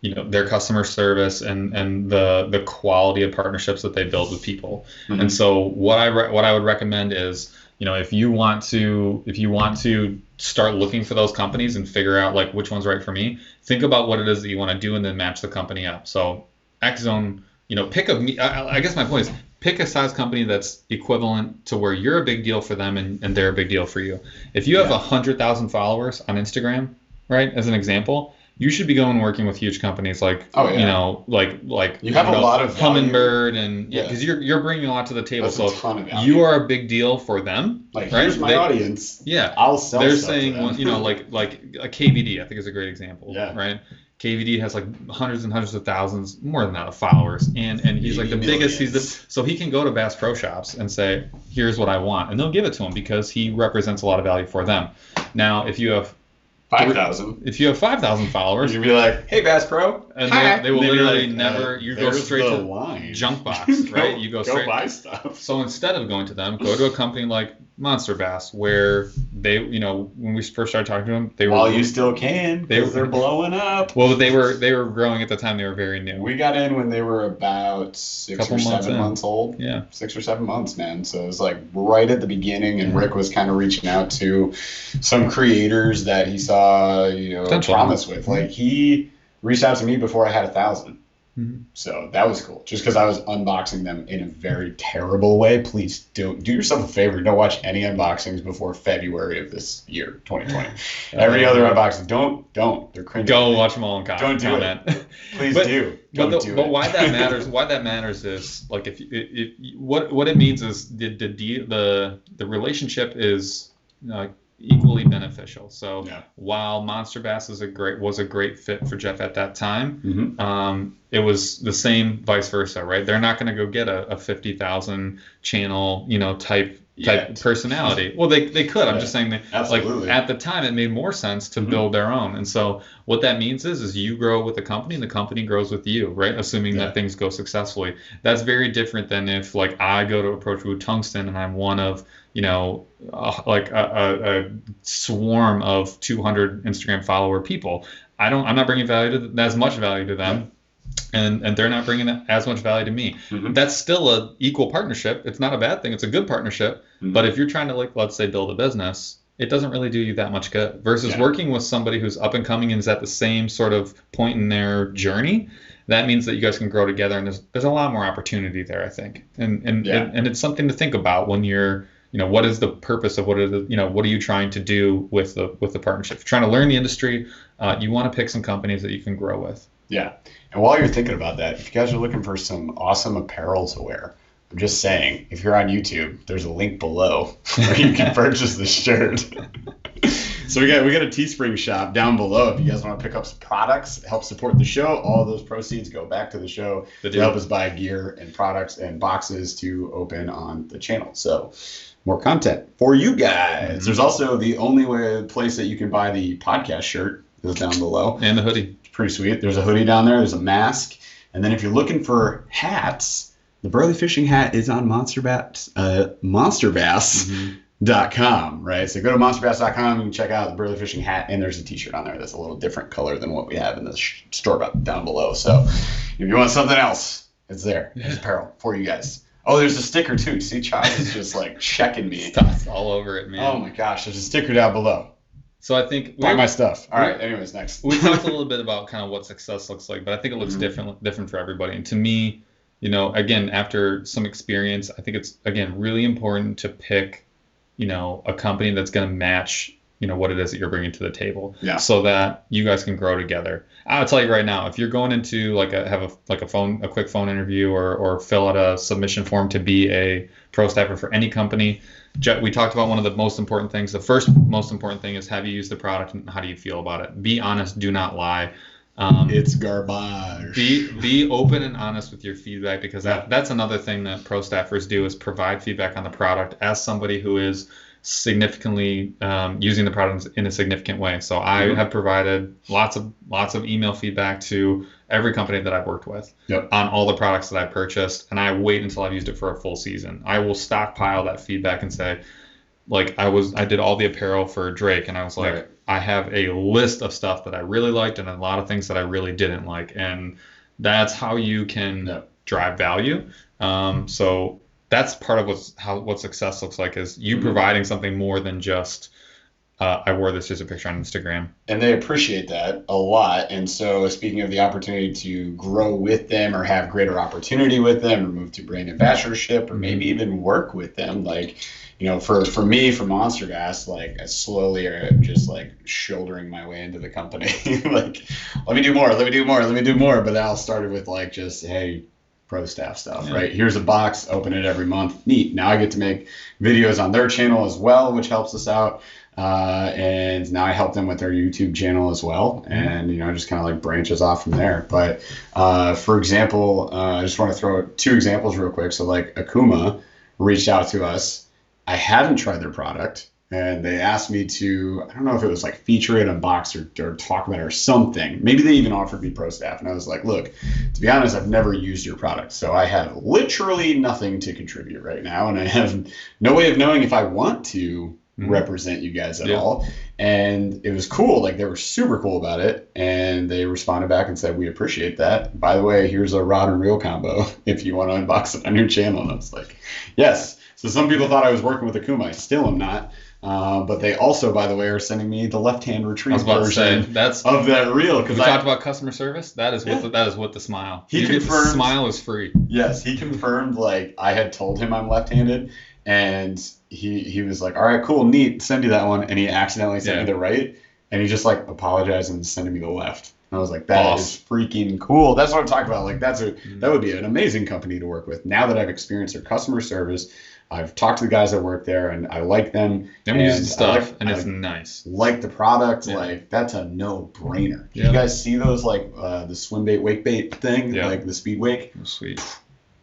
their customer service and the quality of partnerships that they build with people. And so what I would recommend is, if you want to start looking for those companies and figure out like which one's right for me, think about what it is that you want to do and then match the company up. So X Zone, I guess my point is pick a size company that's equivalent to where you're a big deal for them and they're a big deal for you. If you have 100,000 followers on Instagram, right, as an example, you should be going working with huge companies like, like you have a lot of Humminbird and because you're bringing a lot to the table. That's so a ton of value. You are a big deal for them. Like, right? Here's my audience. Yeah, I'll sell. They're stuff saying, to them. like a KVD, I think is a great example. Yeah. Right. KVD has like hundreds and hundreds of thousands, more than that, of followers, and he's like the biggest. So he can go to Bass Pro Shops and say, "Here's what I want," and they'll give it to him because he represents a lot of value for them. Now, if you have 5,000. If you have 5,000 followers, you'd be like, "Hey, Bass Pro," and they will literally like, never. You go straight to line. Junk box, right? You go straight. Go buy stuff. So instead of going to them, go to a company like Monster Bass, where they, when we first started talking to them, they were. Well, you still can, because they're blowing up. Well, they were growing at the time. They were very new. We got in when they were about 6 or 7 months old. Yeah. 6 or 7 months, man. So it was like right at the beginning, and Rick was kind of reaching out to some creators that he saw, promise with. Like, he reached out to me before I had 1,000. So that was cool. Just because I was unboxing them in a very terrible way. Please do yourself a favor. Don't watch any unboxings before February of this year, 2020. Every other unboxing, don't. They're cringy. Go watch them all in Don't do comment. it. Please do. But why that matters? Why that matters is like if what it means is the relationship is equally beneficial. So while Monster Bass was a great fit for Jeff at that time, it was the same vice versa, right? They're not going to go get a 50,000 channel, type personality. Well, they could. I'm just saying that Absolutely. like at the time it made more sense to build their own. And so what that means is you grow with the company and the company grows with you, right? Assuming that things go successfully. That's very different than if like I go to approach Woo Tungsten and I'm one of like a swarm of 200 Instagram follower people. I'm not bringing as much value to them, and they're not bringing as much value to me. That's still a equal partnership. It's not a bad thing. It's a good partnership. But if you're trying to, like, let's say, build a business, it doesn't really do you that much good. Versus working with somebody who's up and coming and is at the same sort of point in their journey. That means that you guys can grow together, and there's a lot more opportunity there, I think. And it's something to think about when you're, what is the purpose of what are you trying to do with the partnership? If you're trying to learn the industry, you want to pick some companies that you can grow with. Yeah. And while you're thinking about that, if you guys are looking for some awesome apparel to wear, I'm just saying, if you're on YouTube, there's a link below where you can purchase the shirt. So we got a Teespring shop down below. If you guys want to pick up some products, help support the show, all of those proceeds go back to the show to help us buy gear and products and boxes to open on the channel. So more content for you guys. There's also the only place that you can buy the podcast shirt is down below. And the hoodie. It's pretty sweet. There's a hoodie down there. There's a mask. And then if you're looking for hats, the BurlyFishing hat is on monsterbass.com, right? So go to monsterbass.com, you can check out the BurlyFishing hat, and there's a t-shirt on there that's a little different color than what we have in the store down below. So if you want something else, it's there. There's apparel for you guys. Oh, there's a sticker too. See, Chaz is just like checking me. Stuff all over it, man. Oh my gosh, there's a sticker down below. So I think buy my stuff. All right. Anyways, next. We talked a little bit about kind of what success looks like, but I think it looks different for everybody. And to me, again, after some experience, I think it's again really important to pick, a company that's going to match, what it is that you're bringing to the table, so that you guys can grow together. I'll tell you right now, if you're going into a quick phone interview or fill out a submission form to be a pro staffer for any company, we talked about one of the most important things. The first most important thing is, have you used the product and how do you feel about it? Be honest, do not lie. It's garbage. Be open and honest with your feedback, because that's another thing that pro staffers do, is provide feedback on the product as somebody who is significantly using the product in a significant way. So I have provided lots of email feedback to every company that I've worked with on all the products that I purchased, and I wait until I've used it for a full season. I will stockpile that feedback and say, like, I did all the apparel for Drake, and I was like, I have a list of stuff that I really liked and a lot of things that I really didn't like, and that's how you can drive value. So that's part of what success looks like, is you providing something more than just I wore this as a picture on Instagram. And they appreciate that a lot. And so, speaking of the opportunity to grow with them or have greater opportunity with them or move to brand ambassadorship or maybe even work with them, like, you know, for me, for Monster Gas, like, I slowly are just like shouldering my way into the company. Like, let me do more. But that all started with like just, hey, pro staff stuff, right? Here's a box, open it every month. Neat. Now I get to make videos on their channel as well, which helps us out. And now I help them with their YouTube channel as well. And, you know, just kind of like branches off from there. But for example, I just want to throw 2 examples real quick. So like Akuma reached out to us. I hadn't tried their product, and they asked me to, I don't know if it was like feature it, unbox, or talk about it or something. Maybe they even offered me pro staff. And I was like, look, to be honest, I've never used your product. So I have literally nothing to contribute right now. And I have no way of knowing if I want to represent you guys at all. And it was cool. Like, they were super cool about it. And they responded back and said, we appreciate that. By the way, here's a rod and reel combo if you want to unbox it on your channel. And I was like, yes. So some people thought I was working with Akuma. I still am not. But they also, by the way, are sending me the left-hand retrieve version of that reel. Because we talked about customer service. That is what the smile. He confirmed. The smile is free. Yes, he confirmed. Like, I had told him I'm left-handed, and he was like, all right, cool, neat, send you that one. And he accidentally sent me the right, and he just like apologized and sending me the left. And I was like, that is freaking cool. That's what I'm talking about. Like, that would be an amazing company to work with. Now that I've experienced their customer service, I've talked to the guys that work there, and I like them. And we use the stuff, and it's nice. Like the product, like, that's a no-brainer. Did you guys see those, like, the swim bait, wake bait thing, like the speed wake? Sweet.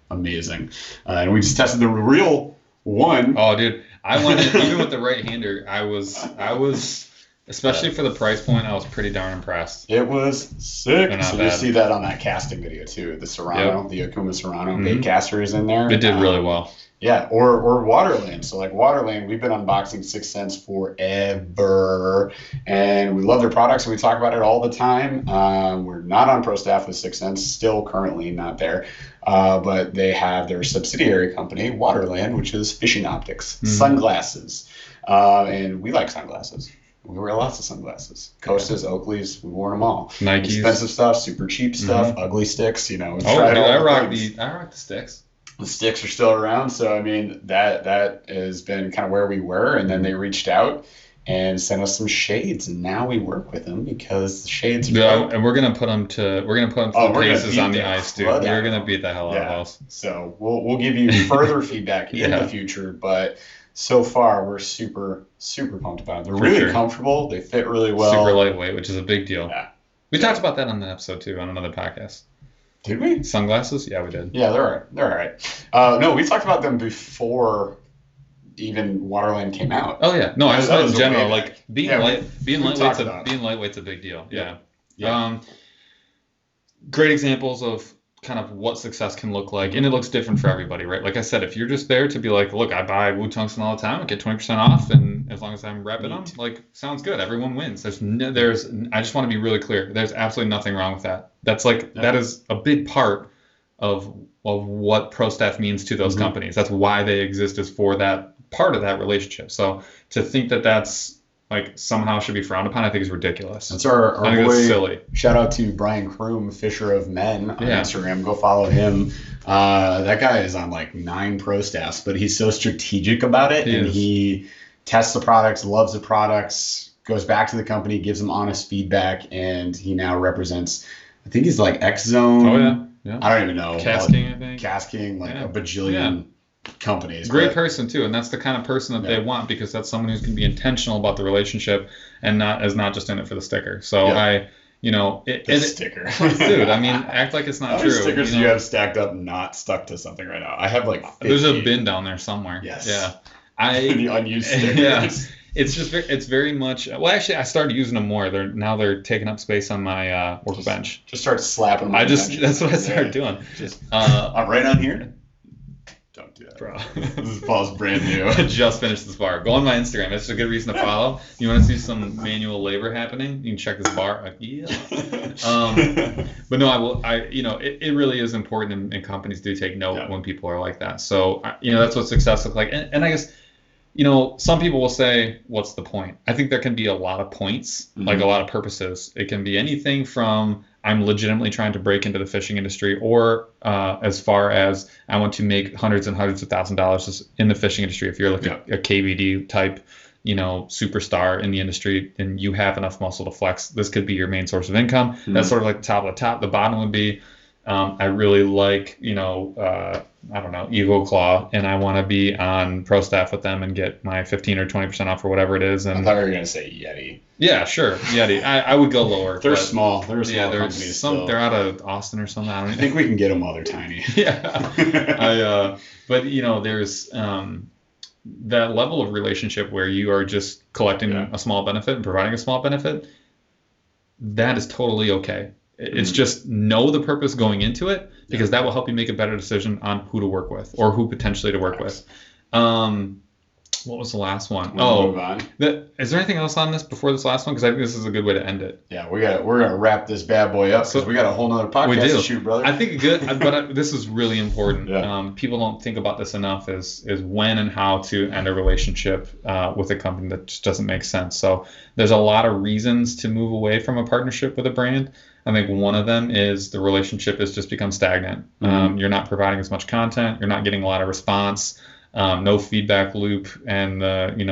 Amazing. And we just tested the real one. Oh, dude. I went in, even with the right-hander, I was, especially for the price point, I was pretty darn impressed. It was sick. So you see that on that casting video, too. The Serrano, the Akuma Serrano bait caster is in there. It did really well. Yeah, or Waterland. So like Waterland, we've been unboxing 6 Cents forever, and we love their products, and we talk about it all the time. We're not on pro staff with 6 Cents, still currently not there, but they have their subsidiary company, Waterland, which is fishing optics, sunglasses, and we like sunglasses. We wear lots of sunglasses. Costas, Oakleys, we wore them all. Nikes. Expensive stuff, super cheap stuff, ugly sticks, you know. I rock the sticks. The sticks are still around, so I mean that has been kind of where we were, and then they reached out and sent us some shades, and now we work with them because the shades are and we're gonna put them to paces on the ice, dude. We're gonna beat the hell out of us. So we'll give you further feedback in the future, but so far we're super pumped about them. They're really comfortable. They fit really well. Super lightweight, which is a big deal. Yeah. We talked about that on the episode too, on another podcast. Did we? Sunglasses? Yeah, we did. Yeah, they're all right. No, we talked about them before even Waterland came out. Oh yeah, no, I just meant in general, like being lightweight's a big deal. Yeah. Great examples of kind of what success can look like, and it looks different for everybody, right? Like I said, if you're just there to be like, look, I buy Wu Tungsten all the time, I get 20% off, and as long as I'm repping them, like, sounds good. Everyone wins. I just want to be really clear. There's absolutely nothing wrong with that. That's like that is a big part of what pro staff means to those companies. That's why they exist, is for that part of that relationship. So to think that that's like somehow should be frowned upon, I think is ridiculous. That's our I think boy. It's silly. Shout out to Brian Kroom, Fisher of Men on Instagram. Go follow him. That guy is on like 9 pro staffs, but he's so strategic about it, he tests the products, loves the products, goes back to the company, gives them honest feedback, and he now represents, I think he's like X Zone. Oh yeah. I don't even know. Casking, I think. Casking, like a bajillion companies. Great person too, and that's the kind of person that they want, because that's someone who's going to be intentional about the relationship and not just in it for the sticker. So Sticker. Dude, I mean, act like it's not How true. many stickers do you have stacked up not stuck to something right now? I have like 50. There's a bin down there somewhere. Yes. Yeah. The unused stickers. Yeah. It's very much. Well, actually, I started using them more. They're taking up space on my workbench. Just start slapping them. That's what I started doing. Just right on here. Don't do that, bro. This is Paul's brand new. I just finished this bar. Go on my Instagram. It's a good reason to follow. You want to see some manual labor happening? You can check this bar. Yeah. But no, it really is important, and companies do take note when people are like that. So, that's what success looks like. And I guess, some people will say, what's the point? I think there can be a lot of points, like a lot of purposes. It can be anything from I'm legitimately trying to break into the fishing industry, or as far as I want to make hundreds and hundreds of $1,000s in the fishing industry. If you're like a KVD type, superstar in the industry, and you have enough muscle to flex, this could be your main source of income. Mm-hmm. That's sort of like the top of the top. The bottom would be, I really like, I don't know, Eagle Claw, and I want to be on pro staff with them and get my 15 or 20% off or whatever it is. And I thought you were going to say Yeti. Yeah, sure, Yeti. I would go lower. They're small. They're a small company still. They're out of Austin or something. I think we can get them while they're tiny. Yeah. But there's that level of relationship where you are just collecting a small benefit and providing a small benefit. That is totally okay. It's just know the purpose going into it, because that will help you make a better decision on who to work with or who potentially to work with. What was the last one? Move on. Is there anything else on this before this last one? Because I think this is a good way to end it. Yeah, we're gonna wrap this bad boy up, because we got a whole nother podcast to shoot, brother. I think this is really important. Yeah. People don't think about this enough. Is when and how to end a relationship with a company that just doesn't make sense. So there's a lot of reasons to move away from a partnership with a brand. I think one of them is the relationship has just become stagnant. Mm-hmm. You're not providing as much content. You're not getting a lot of response. No feedback loop, and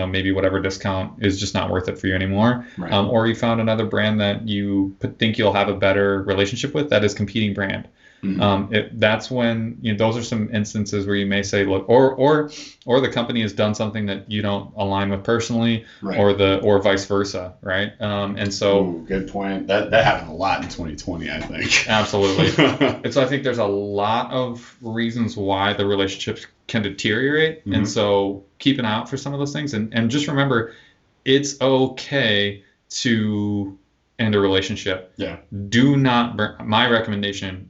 maybe whatever discount is just not worth it for you anymore. Right. Or you found another brand that you think you'll have a better relationship with that is competing brand. Mm-hmm. That's when those are some instances where you may say, look, or the company has done something that you don't align with personally, right, or vice versa, right? And so, good point. That happened a lot in 2020, I think. Absolutely. And so I think there's a lot of reasons why the relationships can deteriorate, mm-hmm, and so keep an eye out for some of those things, and just remember, it's okay to end a relationship. Yeah. Do not my recommendation.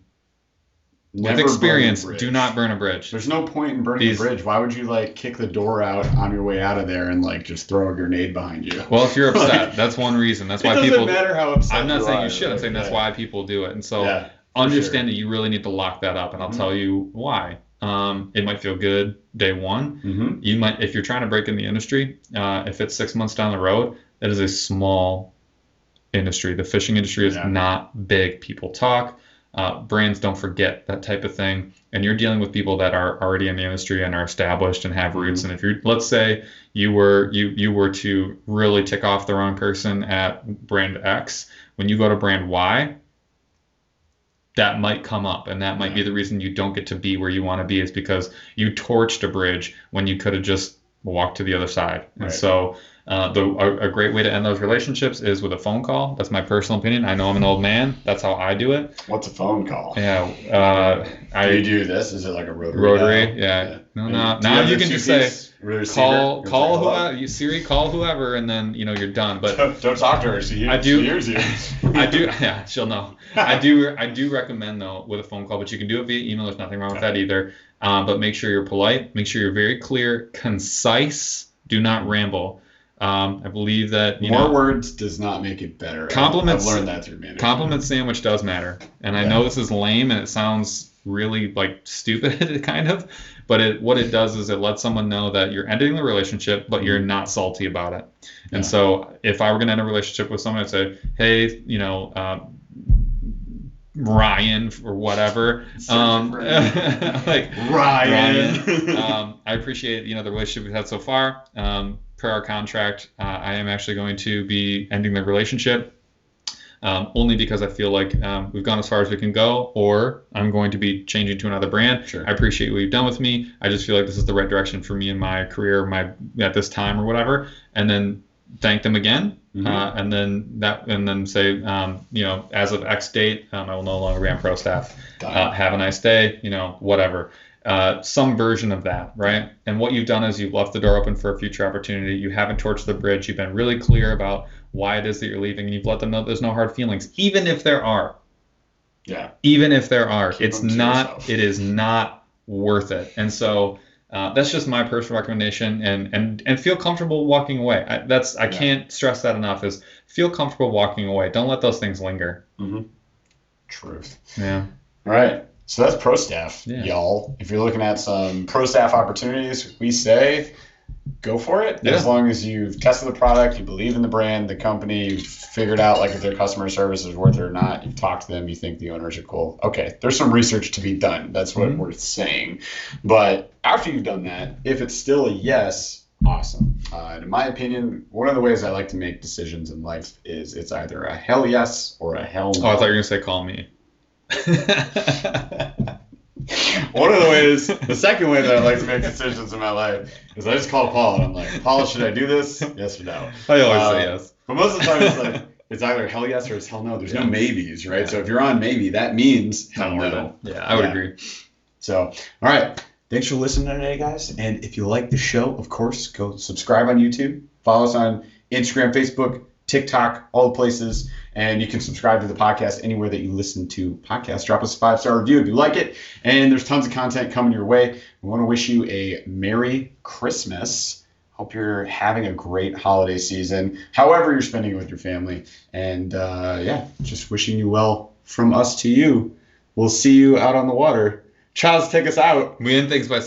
With experience, do not burn a bridge. There's no point in burning a bridge. Why would you kick the door out on your way out of there and just throw a grenade behind you? Well, if you're upset, that's one reason. That's why people. It doesn't matter how upset I'm not saying you should. I'm saying that's why people do it. And so understand that you really need to lock that up. And I'll tell you why. It might feel good day one. Mm-hmm. You might, if you're trying to break in the industry, if it's 6 months down the road, that is a small industry. The fishing industry is not big. People talk. Brands don't forget that type of thing, and you're dealing with people that are already in the industry and are established and have roots. Mm-hmm. And if you're, let's say you were to really tick off the wrong person at brand X, when you go to brand Y, that might come up, and that might be the reason you don't get to be where you want to be, is because you torched a bridge when you could have just walked to the other side. Right. And so a great way to end those relationships is with a phone call. That's my personal opinion. I know I'm an old man. That's how I do it. What's a phone call? Yeah. Do you do this? Is it like a rotary? Rotary, yeah. No. Now you can just say, call whoever, Siri, call whoever, and then you're done. But don't talk to her. She hears you. I do. Yeah, she'll know. I do recommend though with a phone call, but you can do it via email. There's nothing wrong with that either. But make sure you're polite. Make sure you're very clear, concise. Do not ramble. I believe that more words does not make it better. Compliments. I've learned that through management. Compliment sandwich does matter, and I know this is lame and it sounds really stupid, kind of, but what it does is it lets someone know that you're ending the relationship, but you're not salty about it. And so, if I were going to end a relationship with someone, I'd say, hey, Ryan or whatever, Ryan. I appreciate the relationship we've had so far. Per our contract, I am actually going to be ending the relationship, only because I feel like we've gone as far as we can go, or I'm going to be changing to another brand. Sure. I appreciate what you've done with me. I just feel like this is the right direction for me in my career, at this time or whatever. And then thank them again, Mm-hmm. and then say, as of X date, I will no longer be on pro staff. Done. Have a nice day, whatever. Some version of that, right? And what you've done is you've left the door open for a future opportunity. You haven't torched the bridge. You've been really clear about why it is that you're leaving, and you've let them know there's no hard feelings, even if there are. Yeah. Even if there are, Keep them to not. yourself. It is not worth it. And so that's just my personal recommendation. And feel comfortable walking away. I can't stress that enough. Is feel comfortable walking away. Don't let those things linger. Mm-hmm. Truth. Yeah. All right. So that's pro staff, Yeah. y'all. If you're looking at some pro staff opportunities, we say go for it. Yeah. As long as you've tested the product, you believe in the brand, the company, you've figured out like if their customer service is worth it or not, you've talked to them, you think the owners are cool. Okay, there's some research to be done. That's what we're saying. But after you've done that, if it's still a yes, awesome. And in my opinion, one of the ways I like to make decisions in life is it's either a hell yes or a hell no. Oh, I thought you were gonna say call me. One of the ways, the second way that I like to make decisions in my life is I just call Paul and I'm like, Paul, should I do this? Yes or no? I always say yes. But most of the time it's like, it's either hell yes or it's hell no. There's no maybes, right? So if you're on maybe, that means hell no. Yeah, I would agree. So, all right. Thanks for listening today, guys. And if you like the show, of course, go subscribe on YouTube. Follow us on Instagram, Facebook, TikTok, all the places. And you can subscribe to the podcast anywhere that you listen to podcasts. Drop us a 5-star review if you like it. And there's tons of content coming your way. We want to wish you a Merry Christmas. Hope you're having a great holiday season, however you're spending it with your family. And just wishing you well from us to you. We'll see you out on the water. Charles, take us out. We end things by saying